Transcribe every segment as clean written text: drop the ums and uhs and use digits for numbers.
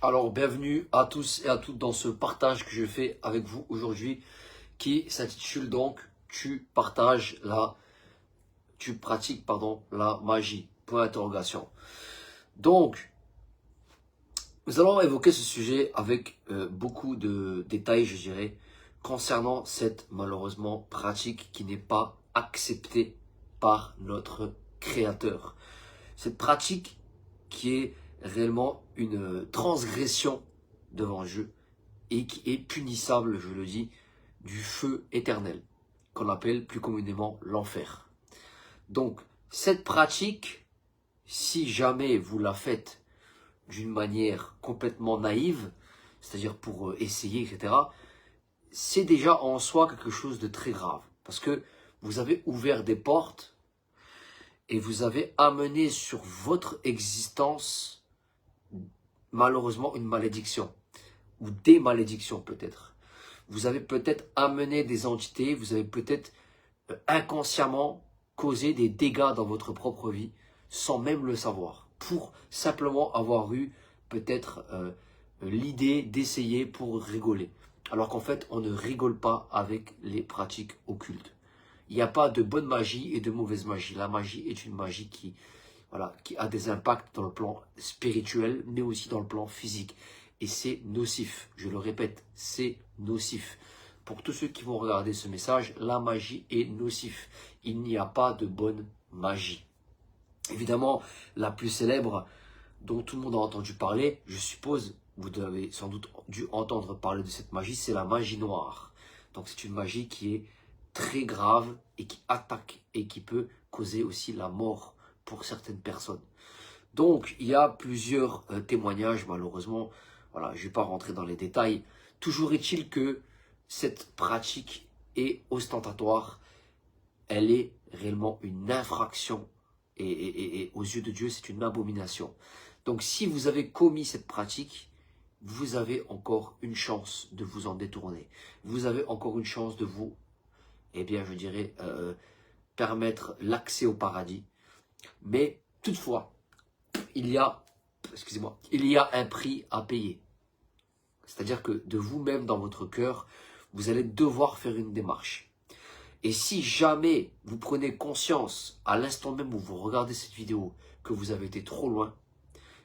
Alors, bienvenue à tous et à toutes dans ce partage que je fais avec vous aujourd'hui qui s'intitule donc Tu pratiques la magie. Point d'interrogation. Donc, nous allons évoquer ce sujet avec beaucoup de détails, je dirais, concernant cette malheureusement pratique qui n'est pas acceptée par notre Créateur. Cette pratique qui est réellement une transgression devant Dieu et qui est punissable, je le dis, du feu éternel, qu'on appelle plus communément l'enfer. Donc, cette pratique, si jamais vous la faites d'une manière complètement naïve, c'est-à-dire pour essayer, etc., c'est déjà en soi quelque chose de très grave. Parce que vous avez ouvert des portes et vous avez amené sur votre existence, malheureusement, une malédiction. Ou des malédictions peut-être. Vous avez peut-être amené des entités, vous avez peut-être inconsciemment causé des dégâts dans votre propre vie, sans même le savoir. Pour simplement avoir eu peut-être l'idée d'essayer pour rigoler. Alors qu'en fait, on ne rigole pas avec les pratiques occultes. Il n'y a pas de bonne magie et de mauvaise magie. La magie est une magie qui a des impacts dans le plan spirituel, mais aussi dans le plan physique. Et c'est nocif. Je le répète, c'est nocif. Pour tous ceux qui vont regarder ce message, la magie est nocif. Il n'y a pas de bonne magie. Évidemment, la plus célèbre, dont tout le monde a entendu parler, je suppose, vous avez sans doute dû entendre parler de cette magie, c'est la magie noire. Donc c'est une magie qui est très grave et qui attaque et qui peut causer aussi la mort pour certaines personnes. Donc il y a plusieurs témoignages, malheureusement, voilà, je ne vais pas rentrer dans les détails. Toujours est-il que cette pratique est ostentatoire, elle est réellement une infraction et aux yeux de Dieu c'est une abomination. Donc si vous avez commis cette pratique, vous avez encore une chance de vous en détourner. Vous avez encore une chance de vous, je dirais, permettre l'accès au paradis. Mais toutefois, il y a un prix à payer. C'est-à-dire que de vous-même dans votre cœur, vous allez devoir faire une démarche. Et si jamais vous prenez conscience, à l'instant même où vous regardez cette vidéo, que vous avez été trop loin,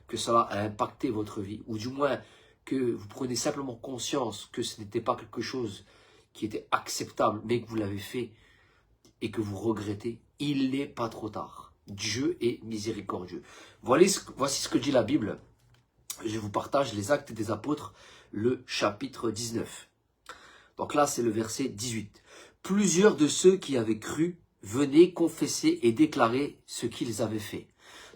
que cela a impacté votre vie, ou du moins que vous prenez simplement conscience que ce n'était pas quelque chose qui était acceptable, mais que vous l'avez fait et que vous regrettez, il n'est pas trop tard. Dieu est miséricordieux. Voici ce que dit la Bible. Je vous partage les Actes des Apôtres, le chapitre 19. Donc là, c'est le verset 18. Plusieurs de ceux qui avaient cru venaient confesser et déclarer ce qu'ils avaient fait.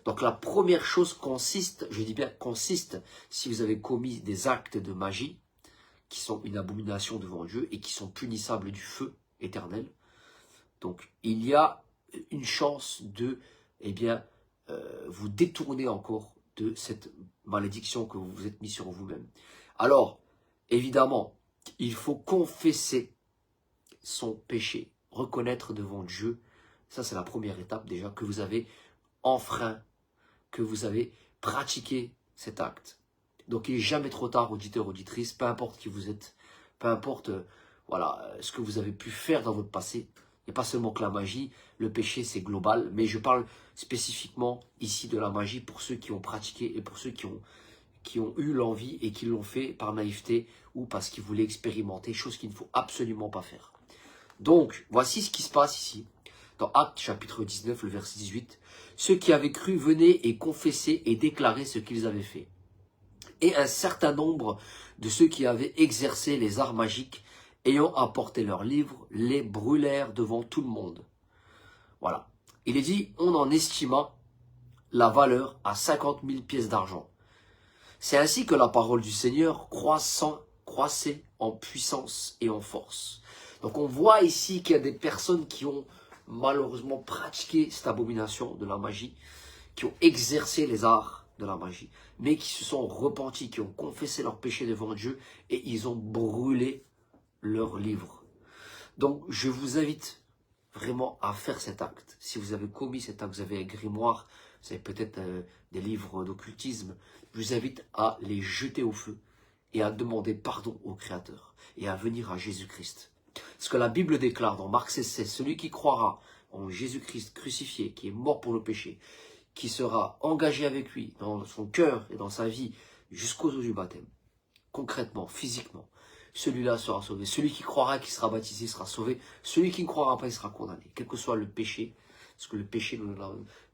Donc la première chose consiste, je dis bien consiste, si vous avez commis des actes de magie, qui sont une abomination devant Dieu et qui sont punissables du feu éternel. Donc il y a une chance de vous détourner encore de cette malédiction que vous vous êtes mis sur vous-même. Alors, évidemment, il faut confesser son péché, reconnaître devant Dieu, ça c'est la première étape déjà, que vous avez enfreint, que vous avez pratiqué cet acte. Donc il n'est jamais trop tard, auditeur, auditrice, peu importe qui vous êtes, peu importe ce que vous avez pu faire dans votre passé. Il n'y a pas seulement que la magie, le péché c'est global, mais je parle spécifiquement ici de la magie pour ceux qui ont pratiqué et pour ceux qui ont eu l'envie et qui l'ont fait par naïveté ou parce qu'ils voulaient expérimenter, chose qu'il ne faut absolument pas faire. Donc, voici ce qui se passe ici, dans Actes chapitre 19, le verset 18. Ceux qui avaient cru venaient et confessaient et déclaraient ce qu'ils avaient fait. Et un certain nombre de ceux qui avaient exercé les arts magiques, ayant apporté leurs livres, les brûlèrent devant tout le monde. Voilà. Il est dit, on en estima la valeur à 50 000 pièces d'argent. C'est ainsi que la parole du Seigneur croissait en puissance et en force. Donc on voit ici qu'il y a des personnes qui ont malheureusement pratiqué cette abomination de la magie, qui ont exercé les arts de la magie, mais qui se sont repentis, qui ont confessé leurs péchés devant Dieu et ils ont brûlé leurs livres. Donc je vous invite vraiment à faire cet acte. Si vous avez commis cet acte, vous avez un grimoire, vous avez peut-être des livres d'occultisme, je vous invite à les jeter au feu et à demander pardon au Créateur et à venir à Jésus-Christ. Ce que la Bible déclare dans Marc 16, celui qui croira en Jésus-Christ crucifié, qui est mort pour nos péchés, qui sera engagé avec lui dans son cœur et dans sa vie jusqu'au jour du baptême, concrètement, physiquement, celui-là sera sauvé. Celui qui croira, qui sera baptisé, sera sauvé. Celui qui ne croira pas, il sera condamné, quel que soit le péché, parce que le péché,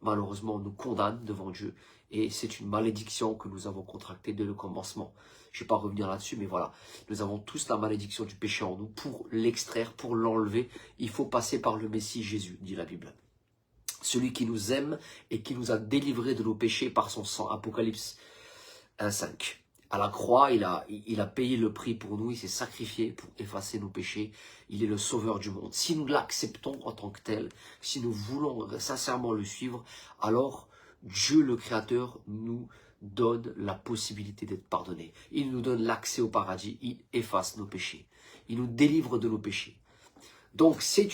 malheureusement, nous condamne devant Dieu, et c'est une malédiction que nous avons contractée dès le commencement. Je ne vais pas revenir là-dessus, mais voilà, nous avons tous la malédiction du péché en nous. Pour l'extraire, pour l'enlever, il faut passer par le Messie Jésus, dit la Bible. Celui qui nous aime et qui nous a délivrés de nos péchés par son sang. Apocalypse 1,5. À la croix, il a payé le prix pour nous, il s'est sacrifié pour effacer nos péchés. Il est le sauveur du monde. Si nous l'acceptons en tant que tel, si nous voulons sincèrement le suivre, alors Dieu le Créateur nous donne la possibilité d'être pardonné. Il nous donne l'accès au paradis, il efface nos péchés. Il nous délivre de nos péchés. Donc c'est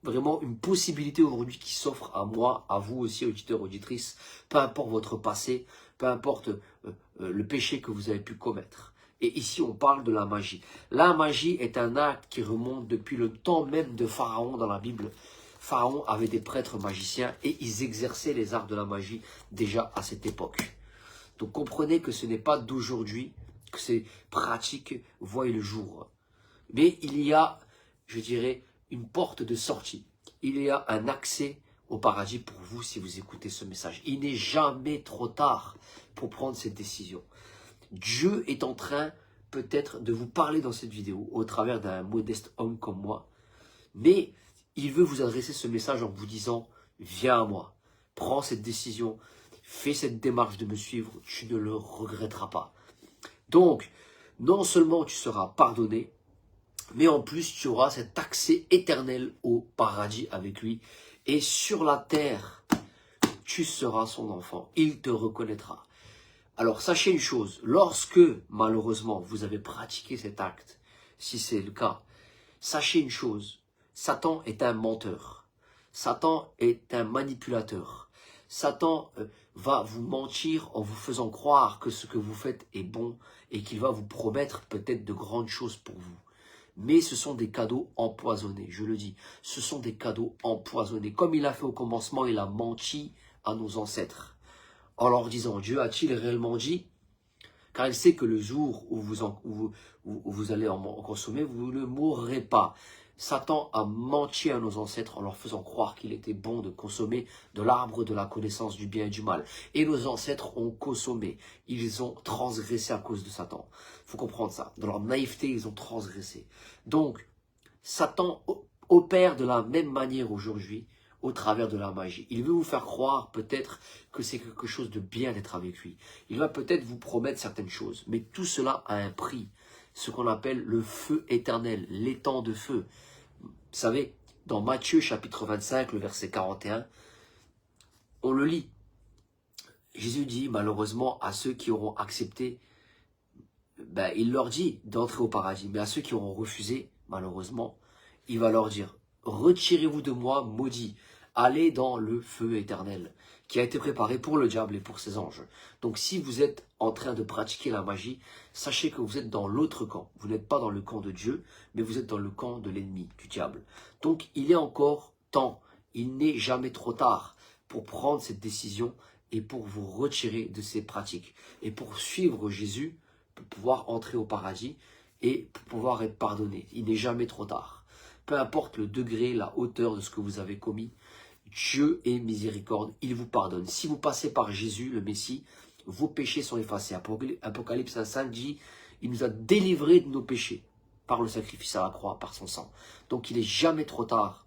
vraiment une possibilité aujourd'hui qui s'offre à moi, à vous aussi, auditeurs, auditrices, peu importe votre passé, peu importe le péché que vous avez pu commettre. Et ici, on parle de la magie. La magie est un acte qui remonte depuis le temps même de Pharaon dans la Bible. Pharaon avait des prêtres magiciens et ils exerçaient les arts de la magie déjà à cette époque. Donc comprenez que ce n'est pas d'aujourd'hui que ces pratiques voient le jour. Mais il y a, je dirais, une porte de sortie. Il y a un accès au paradis pour vous si vous écoutez ce message. Il n'est jamais trop tard pour prendre cette décision. Dieu est en train peut-être de vous parler dans cette vidéo au travers d'un modeste homme comme moi. Mais il veut vous adresser ce message en vous disant « Viens à moi, prends cette décision, fais cette démarche de me suivre, tu ne le regretteras pas. » Donc, non seulement tu seras pardonné, mais en plus tu auras cet accès éternel au paradis avec lui. Et sur la terre, tu seras son enfant, il te reconnaîtra. Alors sachez une chose, lorsque malheureusement vous avez pratiqué cet acte, si c'est le cas, sachez une chose, Satan est un menteur, Satan est un manipulateur, Satan va vous mentir en vous faisant croire que ce que vous faites est bon et qu'il va vous promettre peut-être de grandes choses pour vous. Mais ce sont des cadeaux empoisonnés, je le dis, ce sont des cadeaux empoisonnés. Comme il a fait au commencement, il a menti à nos ancêtres. En leur disant, Dieu a-t-il réellement dit? Car il sait que le jour où vous allez en consommer, vous ne mourrez pas. Satan a menti à nos ancêtres en leur faisant croire qu'il était bon de consommer de l'arbre de la connaissance du bien et du mal. Et nos ancêtres ont consommé. Ils ont transgressé à cause de Satan. Il faut comprendre ça. Dans leur naïveté, ils ont transgressé. Donc, Satan opère de la même manière aujourd'hui au travers de la magie. Il veut vous faire croire peut-être que c'est quelque chose de bien d'être avec lui. Il va peut-être vous promettre certaines choses. Mais tout cela a un prix. Ce qu'on appelle le feu éternel, l'étang de feu. Vous savez, dans Matthieu chapitre 25, le verset 41, on le lit. Jésus dit malheureusement à ceux qui auront accepté, il leur dit d'entrer au paradis. Mais à ceux qui auront refusé, malheureusement, il va leur dire, retirez-vous de moi, maudits, allez dans le feu éternel qui a été préparé pour le diable et pour ses anges. Donc si vous êtes en train de pratiquer la magie, sachez que vous êtes dans l'autre camp. Vous n'êtes pas dans le camp de Dieu, mais vous êtes dans le camp de l'ennemi, du diable. Donc il y a encore temps, il n'est jamais trop tard pour prendre cette décision et pour vous retirer de ces pratiques. Et pour suivre Jésus, pour pouvoir entrer au paradis et pour pouvoir être pardonné. Il n'est jamais trop tard. Peu importe le degré, la hauteur de ce que vous avez commis, Dieu est miséricorde, il vous pardonne. Si vous passez par Jésus, le Messie, vos péchés sont effacés. Apocalypse 1,5 dit, il nous a délivrés de nos péchés par le sacrifice à la croix, par son sang. Donc il n'est jamais trop tard.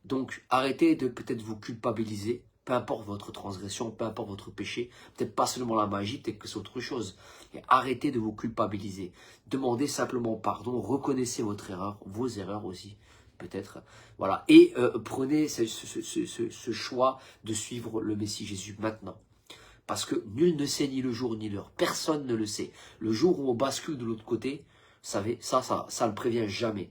Donc arrêtez de peut-être vous culpabiliser, peu importe votre transgression, peu importe votre péché, peut-être pas seulement la magie, peut-être que c'est autre chose. Et arrêtez de vous culpabiliser. Demandez simplement pardon, reconnaissez votre erreur, vos erreurs aussi. Peut-être, voilà, et prenez ce choix de suivre le Messie Jésus maintenant. Parce que nul ne sait ni le jour ni l'heure, personne ne le sait. Le jour où on bascule de l'autre côté, vous savez, ça ne prévient jamais.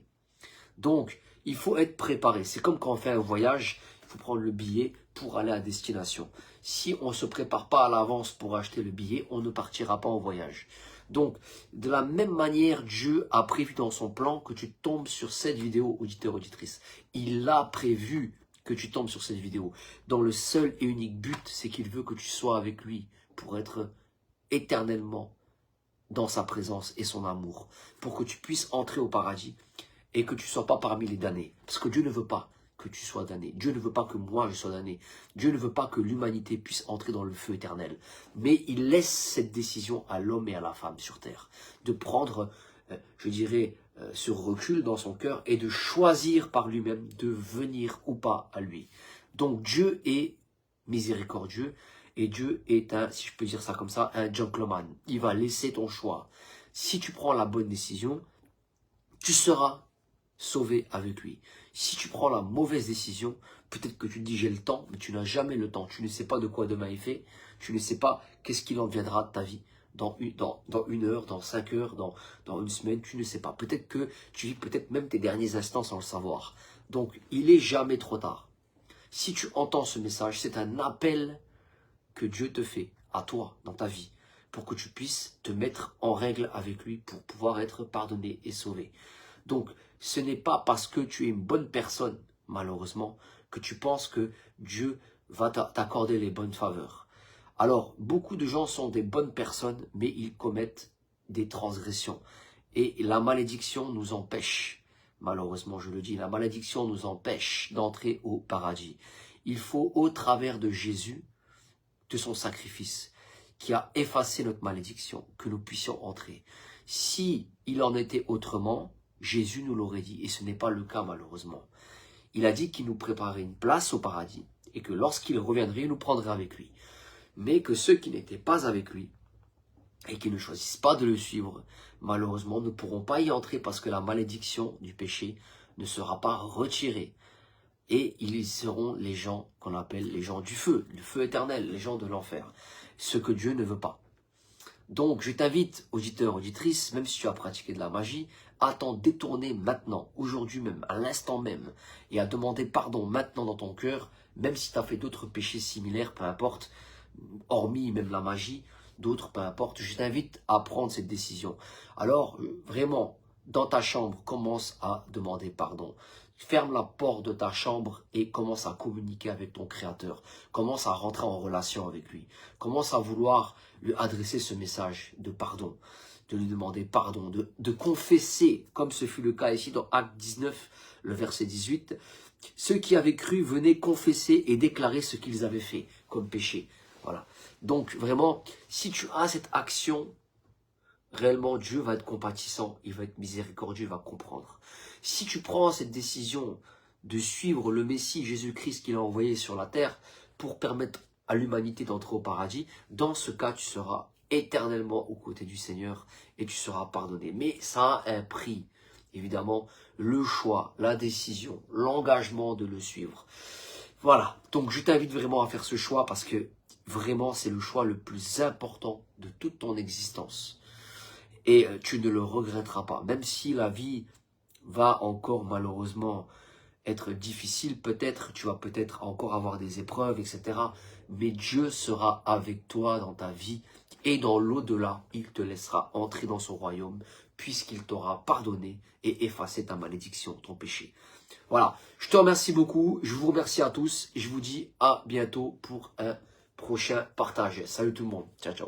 Donc, il faut être préparé. C'est comme quand on fait un voyage, il faut prendre le billet pour aller à destination. Si on ne se prépare pas à l'avance pour acheter le billet, on ne partira pas en voyage. Donc, de la même manière, Dieu a prévu dans son plan que tu tombes sur cette vidéo, auditeur, auditrice. Il a prévu que tu tombes sur cette vidéo. Dans le seul et unique but, c'est qu'il veut que tu sois avec lui pour être éternellement dans sa présence et son amour. Pour que tu puisses entrer au paradis et que tu ne sois pas parmi les damnés. Parce que Dieu ne veut pas que tu sois damné. Dieu ne veut pas que moi je sois damné. Dieu ne veut pas que l'humanité puisse entrer dans le feu éternel. Mais il laisse cette décision à l'homme et à la femme sur terre. De prendre, je dirais, ce recul dans son cœur et de choisir par lui-même de venir ou pas à lui. Donc Dieu est miséricordieux et Dieu est un, si je peux dire ça comme ça, un gentleman. Il va laisser ton choix. Si tu prends la bonne décision, tu seras sauvé avec lui. Si tu prends la mauvaise décision, peut-être que tu te dis j'ai le temps, mais tu n'as jamais le temps. Tu ne sais pas de quoi demain est fait. Tu ne sais pas qu'est-ce qu'il en viendra de ta vie dans une heure, dans 5 heures, dans une semaine. Tu ne sais pas. Peut-être que tu vis peut-être même tes derniers instants sans le savoir. Donc, il est jamais trop tard. Si tu entends ce message, c'est un appel que Dieu te fait à toi dans ta vie pour que tu puisses te mettre en règle avec lui pour pouvoir être pardonné et sauvé. Donc, ce n'est pas parce que tu es une bonne personne, malheureusement, que tu penses que Dieu va t'accorder les bonnes faveurs. Alors, beaucoup de gens sont des bonnes personnes, mais ils commettent des transgressions. Et la malédiction nous empêche, malheureusement je le dis, la malédiction nous empêche d'entrer au paradis. Il faut, au travers de Jésus, de son sacrifice, qui a effacé notre malédiction, que nous puissions entrer. Si il en était autrement, Jésus nous l'aurait dit, et ce n'est pas le cas malheureusement. Il a dit qu'il nous préparait une place au paradis, et que lorsqu'il reviendrait, il nous prendrait avec lui. Mais que ceux qui n'étaient pas avec lui, et qui ne choisissent pas de le suivre, malheureusement ne pourront pas y entrer parce que la malédiction du péché ne sera pas retirée. Et ils seront les gens qu'on appelle les gens du feu éternel, les gens de l'enfer, ce que Dieu ne veut pas. Donc je t'invite, auditeur, auditrice, même si tu as pratiqué de la magie, à t'en détourner maintenant, aujourd'hui même, à l'instant même, et à demander pardon maintenant dans ton cœur, même si tu as fait d'autres péchés similaires, peu importe, hormis même la magie, d'autres, peu importe, je t'invite à prendre cette décision. Alors, vraiment, dans ta chambre, commence à demander pardon. Ferme la porte de ta chambre et commence à communiquer avec ton Créateur. Commence à rentrer en relation avec lui. Commence à vouloir lui adresser ce message de pardon, de lui demander pardon, de confesser, comme ce fut le cas ici dans Acte 19, le verset 18. Ceux qui avaient cru venaient confesser et déclarer ce qu'ils avaient fait comme péché. Voilà. Donc vraiment, si tu as cette action, réellement Dieu va être compatissant, il va être miséricordieux, il va comprendre. Si tu prends cette décision de suivre le Messie Jésus-Christ qu'il a envoyé sur la terre pour permettre à l'humanité d'entrer au paradis, dans ce cas tu seras éternellement aux côtés du Seigneur et tu seras pardonné. Mais ça a un prix, évidemment, le choix, la décision, l'engagement de le suivre. Voilà, donc je t'invite vraiment à faire ce choix parce que vraiment c'est le choix le plus important de toute ton existence. Et tu ne le regretteras pas, même si la vie va encore malheureusement être difficile, peut-être, tu vas peut-être encore avoir des épreuves, etc. Mais Dieu sera avec toi dans ta vie et dans l'au-delà, il te laissera entrer dans son royaume puisqu'il t'aura pardonné et effacé ta malédiction, ton péché. Voilà, je te remercie beaucoup, je vous remercie à tous et je vous dis à bientôt pour un prochain partage. Salut tout le monde, ciao ciao.